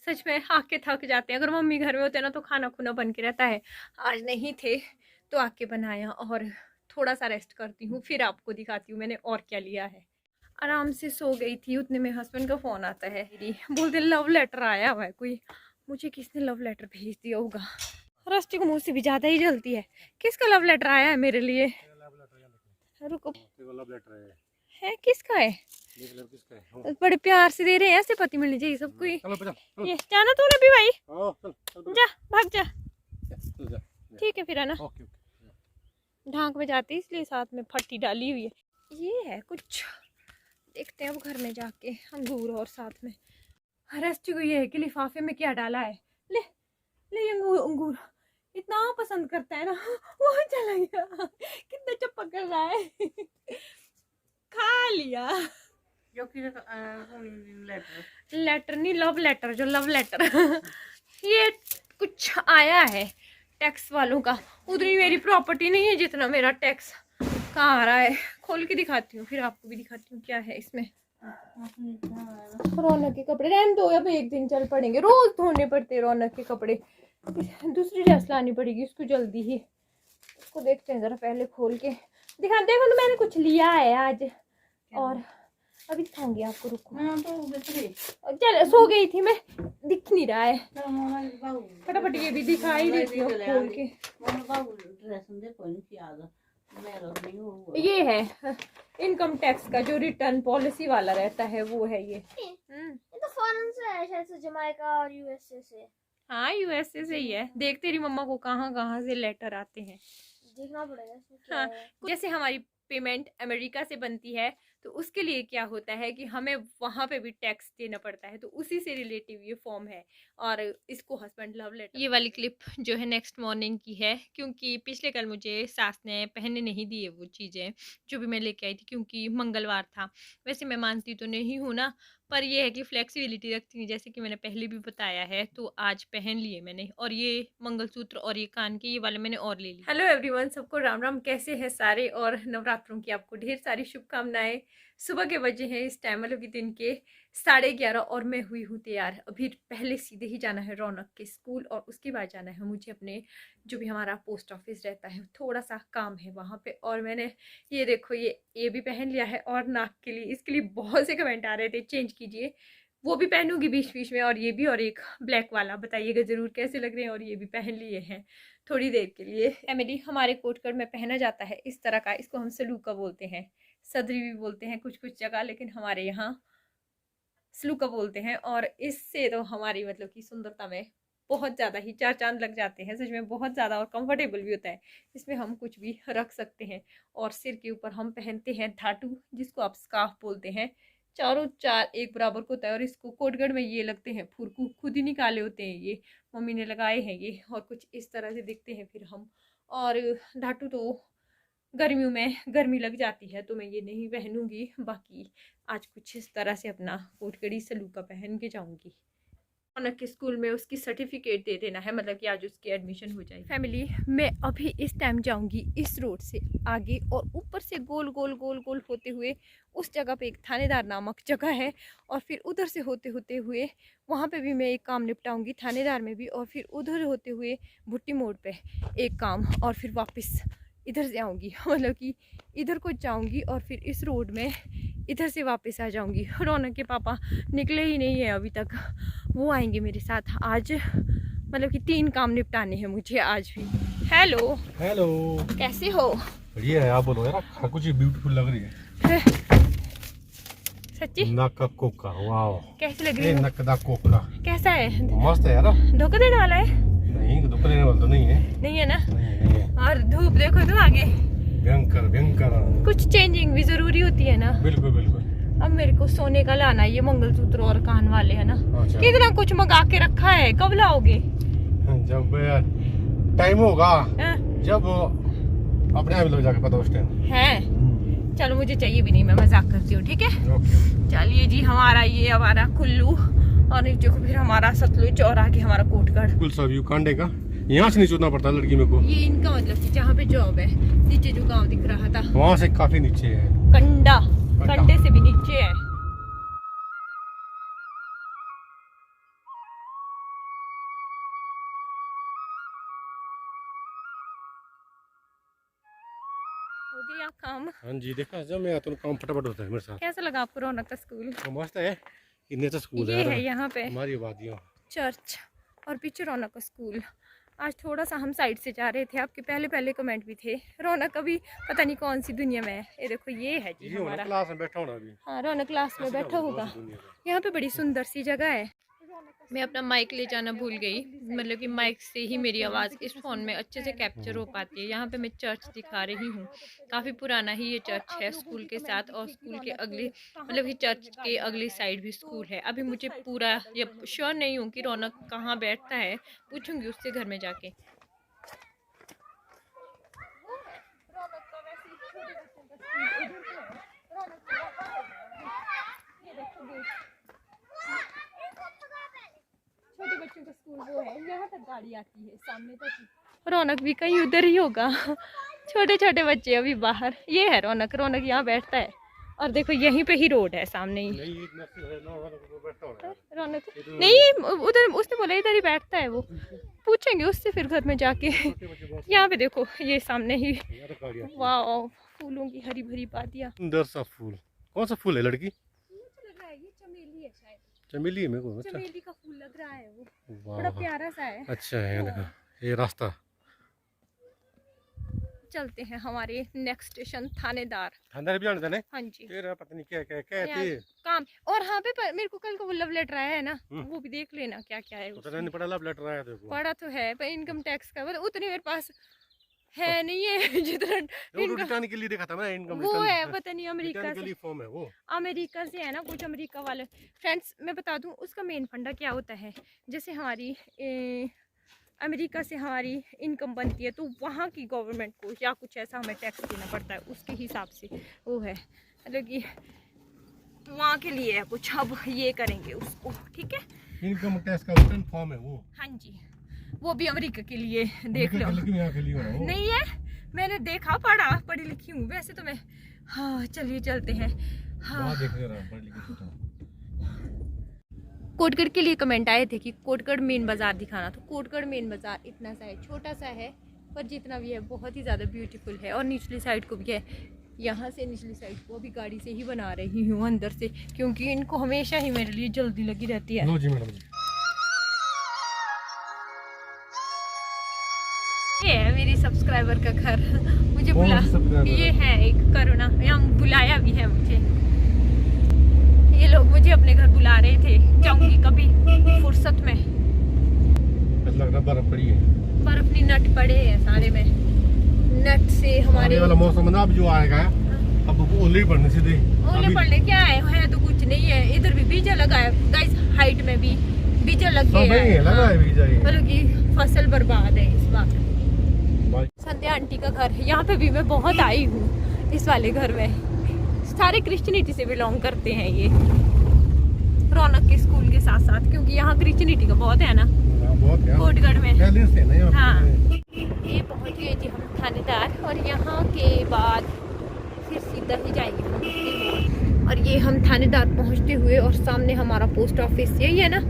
सच में आके थक जाते हैं। अगर मम्मी घर में होते हैं ना तो खाना खुना बन के रहता है। आज नहीं थे तो आके बनाया और थोड़ा सा रेस्ट करती हूँ, फिर आपको दिखाती हूँ मैंने और क्या लिया है। आराम से सो गई थी, उतने में हस्बैंड का फ़ोन आता है। बोलते लव लेटर आया हुआ है कोई। मुझे किसने लव लेटर भेज दिया होगा। रस्टी को मुझसे भी ज़्यादा ही जलती है। किसका लव लेटर आया है मेरे लिए? रुको, लव लेटर है किसका है? किसका है? बड़े प्यार से दे रहे हैं, ऐसे पति मिलनी चाहिए सबको। ये जाना तूने भी भाई, जा भाग जा। ठीक है फिर, है ना। ढाक में जाती इसलिए साथ में फट्टी डाली हुई है। ये है कुछ, देखते हैं अब घर में जाके। अंगूर और साथ में रस्टी को ये है कि लिफाफे में क्या डाला है। ले ले अंगूर इतना पसंद करता है ना। वो चला गया, कितना चप्पा कर रहा है। खा लिया। जो कि लेटर नहीं, लव लेटर, जो लव लेटर। ये कुछ आया है टैक्स वालों का। उतनी मेरी प्रॉपर्टी नहीं है जितना मेरा टैक्स कहाँ आ रहा है। खोल के दिखाती हूँ, फिर आपको भी दिखाती हूँ क्या है इसमें। रौनक के कपड़े रहने दो, अब एक दिन चल पड़ेंगे। रोज धोने पड़ते रौनक के कपड़े। दूसरी ड्रेस लानी पड़ेगी उसको जल्दी ही। उसको देखते हैं जरा, पहले खोल के दिखा। देखो ना मैंने कुछ लिया है आज, और अभी दिखाऊंगी आपको। रुको, चल सो गई थी मैं, दिख नहीं रहा है। फटाफट ये भी दिखाई देती हूँ खोल के। ये है इनकम टैक्स का जो रिटर्न पॉलिसी वाला रहता है, वो है ये। तो फॉरेन से है शायद से, जमाइका और यूएसए से। हाँ यूएसए से ही है। देख तेरी मम्मा को कहाँ कहाँ से लेटर आते हैं, देखना पड़ेगा इसमें क्या हाँ। है। जैसे हमारी पेमेंट अमेरिका से बनती है तो उसके लिए क्या होता है कि हमें वहाँ पे भी टैक्स देना पड़ता है, तो उसी से रिलेटिव ये फॉर्म है। और इसको हस्बैंड लव लेटर। ये वाली क्लिप जो है नेक्स्ट मॉर्निंग की है, क्योंकि पिछले कल मुझे सास ने पहनने नहीं दिए वो चीज़ें जो भी मैं लेके आई थी, क्योंकि मंगलवार था। वैसे मैं मानती तो नहीं हूँ ना, पर यह है कि फ्लेक्सिबिलिटी रखती हूँ, जैसे कि मैंने पहले भी बताया है। तो आज पहन लिए मैंने, और ये मंगलसूत्र और ये कान के ये वाले मैंने और ले लिए। हेलो एवरीवन, सबको राम राम। कैसे हैं सारे, और नवरात्रों की आपको ढेर सारी शुभकामनाएं। सुबह के बजे हैं इस टाइम, मतलब कि दिन के 11:30, और मैं हुई हूँ तैयार। अभी पहले सीधे ही जाना है रौनक के स्कूल, और उसके बाद जाना है मुझे अपने जो भी हमारा पोस्ट ऑफिस रहता है, थोड़ा सा काम है वहाँ पे। और मैंने ये देखो ये भी पहन लिया है। और नाक के लिए, इसके लिए बहुत से कमेंट आ रहे थे चेंज कीजिए, वो भी पहनूंगी बीच बीच में। और ये भी, और एक ब्लैक वाला बताइएगा ज़रूर कैसे लग रहे हैं। और ये भी पहन लिए हैं थोड़ी देर के लिए। फैमिली, हमारे कोटकड़ में पहना जाता है इस तरह का, इसको हम सलूका बोलते हैं, सदरी भी बोलते हैं कुछ कुछ जगह, लेकिन हमारे यहाँ सलूका बोलते हैं। और इससे तो हमारी मतलब कि सुंदरता में बहुत ज़्यादा ही 4 चांद लग जाते हैं, सच में बहुत ज़्यादा। और कंफर्टेबल भी होता है, इसमें हम कुछ भी रख सकते हैं। और सिर के ऊपर हम पहनते हैं धाटू, जिसको आप स्कार्फ बोलते हैं। चारों चार एक बराबर को होता है। और इसको कोटगढ़ में ये लगते हैं फुरकू, खुद ही निकाले होते हैं ये, मम्मी ने लगाए हैं ये। और कुछ इस तरह से दिखते हैं फिर हम। और धाटू तो गर्मियों में गर्मी लग जाती है तो मैं ये नहीं पहनूंगी। बाकी आज कुछ इस तरह से अपना कोटकड़ी सलूका पहन के जाऊंगी। रौनक के स्कूल में उसकी सर्टिफिकेट दे देना है, मतलब कि आज उसकी एडमिशन हो जाएगी। फैमिली, मैं अभी इस टाइम जाऊंगी इस रोड से आगे, और ऊपर से गोल गोल गोल गोल होते हुए उस जगह पे एक थानेदार नामक जगह है। और फिर उधर से होते होते हुए वहाँ पे भी मैं एक काम निपटाऊंगी, थानेदार में भी। और फिर उधर होते हुए भुट्टी मोड़ पे एक काम, और फिर वापस इधर से आऊँगी, मतलब कि इधर को जाऊँगी। और फिर इस रोड में इधर से वापस आ जाऊँगी। रौनक के पापा निकले ही नहीं है अभी तक, वो आएंगे मेरे साथ आज। मतलब कि 3 काम निपटाने हैं मुझे आज भी। हेलो हेलो, कैसे हो? बढ़िया है। आप बोलो यार, कुछ ब्यूटीफुल लग रही है। सच्ची नक का कोका, वाओ कैसी लग रही है? नक का कोका कैसा है? मस्त है यार। धोखा देने वाला है? नहीं, धोखा देने वाला तो नहीं है। नहीं है ना? नहीं है। और धूप देखो तो आगे, भयंकर भयंकर। कुछ चेंजिंग भी जरूरी होती है ना। बिल्कुल बिल्कुल। अब मेरे को सोने का लाना है, ये मंगलसूत्र और कान वाले है ना। अच्छा। कितना कुछ मंगा के रखा है, कब लाओगे? जब यार टाइम होगा, जब अपने आप लोग जाके पता उस टाइम है। चलो मुझे चाहिए भी नहीं, मैं मजाक करती हूँ, ठीक है। चलिए जी, हमारा ये हमारा कुल्लू, और नीचे को फिर हमारा सतलुज, और आगे हमारा कोटगढ़। कुल सब व्यू कांडे का यहाँ से नीचे उतना पड़ता है लड़की मेरे को। ये इनका मतलब कि जहाँ पे जॉब है, नीचे जो गांव दिख रहा था वहाँ से काफी नीचे है, कंडे से भी नीचे है। हो गया काम? हाँ जी, देखा जब मैं आता हूँ काम फटाफट होता है मेरे साथ। कैसा लगा आपको रौनक का स्कूल? मस्त है, इतने तो स्कूल ये है यहाँ पे हमारी आबादियों। चर्च और पीछे रौनक का स्कूल। आज थोड़ा सा हम साइड से जा रहे थे, आपके पहले कमेंट भी थे। रौनक अभी पता नहीं कौन सी दुनिया में है। ये देखो ये है जी हमारा क्लास में बैठा होना अभी। हाँ, रौनक क्लास में बैठा होगा। यहाँ पे बड़ी सुंदर सी जगह है। मैं अपना माइक ले जाना भूल गई, मतलब कि माइक से ही मेरी आवाज़ इस फ़ोन में अच्छे से कैप्चर हो पाती है। यहाँ पे मैं चर्च दिखा रही हूँ, काफ़ी पुराना ही ये चर्च है स्कूल के साथ, और स्कूल के अगले मतलब कि चर्च के अगली साइड भी स्कूल है। अभी मुझे पूरा ये श्योर नहीं हूँ कि रौनक कहाँ बैठता है, पूछूंगी उससे घर में जाके। छोटे बच्चों का स्कूल वो है, यहाँ तक गाड़ी आती है सामने तक। रौनक भी कहीं उधर ही होगा। छोटे छोटे बच्चे अभी बाहर। ये है रौनक, रौनक यहाँ बैठता है। और देखो यहीं पे ही रोड है सामने ही। रौनक नहीं, उधर उसने बोला इधर ही बैठता है वो। पूछेंगे उससे फिर घर में जाके। यहाँ पे देखो ये सामने ही। वाह, फूलों की हरी भरी बादियाँ। सुंदर सा फूल। कौन सा फूल है लड़की? लग रहा है ये चमेली है शायद। चमेली है मेरे को। अच्छा, चमेली का फूल लग रहा है वो, बड़ा प्यारा सा है। अच्छा है, देखो ये रास्ता। चलते हैं हमारे नेक्स्ट स्टेशन थानेदार। थानेदार भी जाने हाँ जी, तेरा पता नहीं क्या क्या कहती है काम। और हाँ पे मेरे को कल को वो लव लेटर आया है ना, वो भी देख लेना क्या क्या है। पता नहीं पड़ा, लव लेटर आया देखो। पढ़ा तो है पर इनकम टैक्स का मतलब उतने मेरे पास है नहीं है जितना रिटर्न के लिए देखा था मैं, इनकम वो है। पता नहीं अमेरिका रिटर्न के से, लिए फॉर्म है वो। अमेरिका से है ना कुछ, अमेरिका वाले। फ्रेंड्स मैं बता दूं उसका मेन फंडा क्या होता है। जैसे हमारी अमेरिका से हमारी इनकम बनती है तो वहाँ की गवर्नमेंट को या कुछ ऐसा हमें टैक्स देना पड़ता है, उसके हिसाब से वो है, मतलब कि वहाँ के लिए है कुछ। अब ये करेंगे उसको, ठीक है। इनकम टैक्स का रिटर्न फॉर्म है वो। हाँ जी, वो भी अमेरिका के लिए। देख लो, यहाँ के लिए नहीं है, मैंने देखा, पढ़ी लिखी हूँ वैसे तो मैं। हाँ चलिए चलते हैं। हाँ, कोटगढ़ के लिए कमेंट आए थे कि कोटगढ़ मेन बाज़ार दिखाना, तो कोटगढ़ मेन बाज़ार इतना सा है, छोटा सा है, पर जितना भी है बहुत ही ज़्यादा ब्यूटीफुल है। और निचली साइड को भी है, यहाँ से निचली साइड को भी गाड़ी से ही बना रही हूँ अंदर से, क्योंकि इनको हमेशा ही मेरे लिए जल्दी लगी रहती है। लो जी मैडम जी। ये है मेरी सब्सक्राइबर का घर। मुझे बुला, ये है एक करुणा, यहाँ बुलाया भी है मुझे। ये लोग मुझे अपने घर बुला रहे थे, जाऊंगी कभी फुर्सत में। लग रहा बर्फ पड़ी है, बर्फ नहीं, नट पड़े हैं सारे में। नट से हमारे वाला मौसम ना अब जो आएगा, अब ओले पड़ने सीधे। ओले पड़ने क्या है तो कुछ नहीं है। इधर भी बीजा लगा है गाइस, हाइट में भी बीजा लग गया है, मतलब कि फसल बर्बाद है इस बार। संध्या आंटी का घर है, यहाँ पे भी मैं बहुत आई हूँ इस वाले घर में। सारे क्रिश्चियनिटी से बिलोंग करते हैं ये, रौनक के स्कूल के साथ साथ, क्योंकि यहाँ क्रिश्चियनिटी का बहुत है ना कोटगढ़ में। हाँ, ये पहुँच गए जी हम थानेदार, और यहाँ के बाद फिर सीधा ही जाएंगे हम। और ये हम थानेदार पहुँचते हुए, और सामने हमारा पोस्ट ऑफिस यही है ना,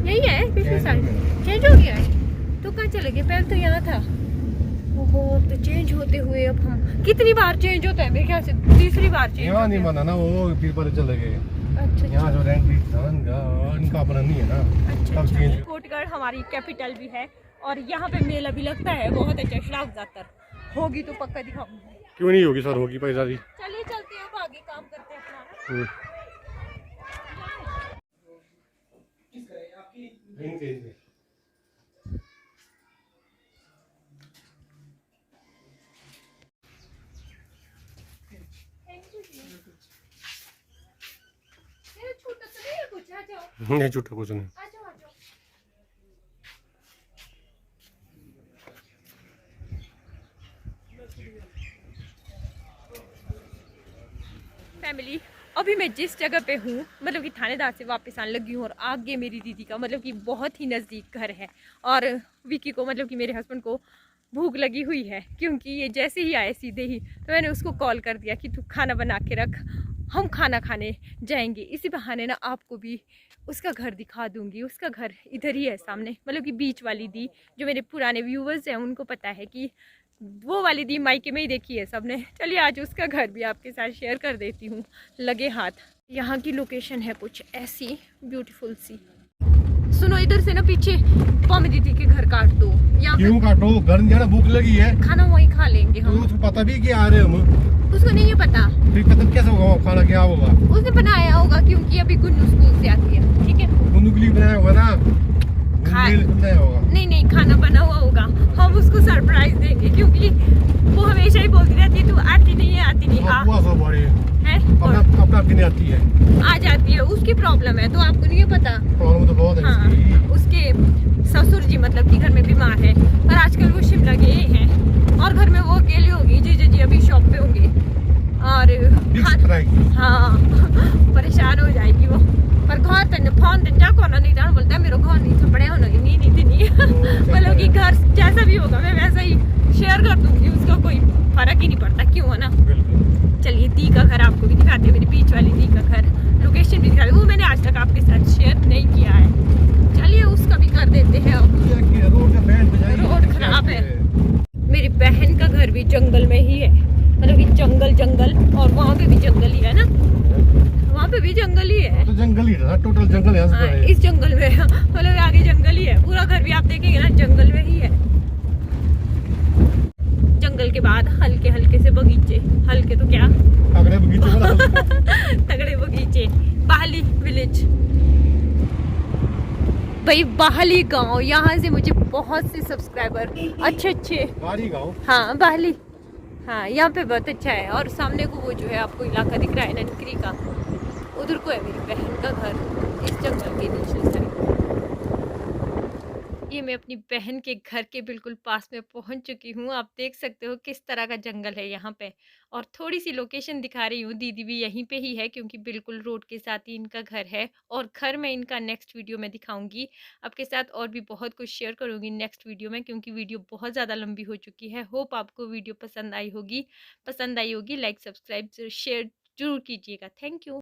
यही है। पिछले साइड चेंज हो गया है तो कहाँ चले गए, पहले तो यहाँ था। ओहो, तो चेंज होते हुए अब हम कितनी बार चेंज होता है मेरे ख्याल से, तीसरी बार चेंज। यहाँ नहीं माना ना, वो फिर पर चले गए। अच्छा, यहाँ जो रैंक इनका अपना नहीं है ना। अच्छा। कोटगढ़ हमारी कैपिटल भी है, और यहाँ पे मेला भी लगता है बहुत अच्छा, श्रावण जातर होगी तो पक्का दिखाऊंगी। क्यों नहीं होगी सर, होगी पैसा दी। चलिए चलते हैं, अब आगे काम करते हैं अपना। नहीं झूठा कुछ नहीं। फैमिली, अभी मैं जिस जगह पे हूँ, मतलब कि थानेदार से वापस आने लगी हूँ, और आगे मेरी दीदी का मतलब कि बहुत ही नज़दीक घर है। और विकी को मतलब कि मेरे हस्बैंड को भूख लगी हुई है, क्योंकि ये जैसे ही आए सीधे ही तो मैंने उसको कॉल कर दिया कि तू खाना बना के रख, हम खाना खाने जाएंगे। इसी बहाने ना आपको भी उसका घर दिखा दूंगी। उसका घर इधर ही है सामने, मतलब कि बीच वाली दी। जो मेरे पुराने व्यूवर्स हैं उनको पता है कि वो वाली दी मायके में ही देखी है सबने। चलिए आज उसका घर भी आपके साथ शेयर कर देती हूँ लगे हाथ। यहाँ की लोकेशन है कुछ ऐसी ब्यूटीफुल सी। सुनो इधर से ना पीछे पौमी दीदी के घर काट दो। यहाँ क्यों काटो? घर में भूख लगी है, खाना वही खा लेंगे हम। तो उसको पता भी कि आ रहे हम। उसको नहीं है पता, फिर पता कैसे होगा खाना क्या होगा? उसने बनाया होगा क्योंकि अभी गुन्नू स्कूल से आती है। ठीक है, गुन्नू के लिए बनाया होगा ना, बनाया होगा। नहीं खाना बना हुआ होगा। हम उसको सरप्राइज देंगे क्योंकि वो हमेशा ही बोलती रहती है तू आती नहीं है, आती नहीं है, अपना नहीं आती है, आ जाती है। उसकी प्रॉब्लम है तो आपको नहीं है पता। प्रॉब्लम तो बहुत है हाँ, उसके ससुर जी मतलब कि घर में बीमार है और आजकल वो शिमला गए हैं और घर में वो अकेली होगी। जी अभी शॉप पे होंगे और हाँ परेशान हो जाएगी वो। पर घर तक फोन तक जाको ना नहीं जान बोलता है मेरे घर नहीं थपड़े होना नहीं मतलब कि घर जैसा भी होगा मैं वैसा ही शेयर कर दूंगी, उसका कोई फर्क ही नहीं पड़ता। क्यों है ना। चलिए दी का घर आपको भी दिखाते हैं, मेरी बीच वाली दी का घर। लोकेशन भी दिखा वो मैंने आज तक आपके साथ शेयर नहीं किया है। चलिए उसका भी कर देते हैं। रोड खराब है। मेरी बहन का घर भी जंगल में ही है, मतलब कि जंगल और वहाँ पे भी जंगल ही है ना, वहाँ पे भी जंगल ही है। तो जंगल ही है, टोटल जंगल है। इस जंगल में मतलब आगे जंगल ही है, पूरा घर भी आप देखेंगे ना जंगल में ही है। जंगल के बाद हल्के से बगीचे, हल्के तो क्या तगड़े बगीचे तगड़े बगीचे। बाहली विलेज भाई, बाहली गांव। यहाँ से मुझे बहुत से सब्सक्राइबर अच्छे बाहली गाँव। हाँ बाहली, हाँ यहाँ पे बहुत अच्छा है। और सामने को वो जो है आपको इलाका दिख रहा है ना ननकरी का, उधर को है मेरी बहन का घर इस जंगल के नीचे साइड। ये मैं अपनी बहन के घर के बिल्कुल पास में पहुंच चुकी हूँ। आप देख सकते हो किस तरह का जंगल है यहाँ पे। और थोड़ी सी लोकेशन दिखा रही हूँ, दीदी भी यहीं पे ही है क्योंकि बिल्कुल रोड के साथ ही इनका घर है। और घर में इनका नेक्स्ट वीडियो में दिखाऊंगी आपके साथ, और भी बहुत कुछ शेयर करूंगी नेक्स्ट वीडियो में क्योंकि वीडियो बहुत ज़्यादा लंबी हो चुकी है। होप आपको वीडियो पसंद आई होगी। लाइक सब्सक्राइब शेयर जरूर कीजिएगा। Thank you.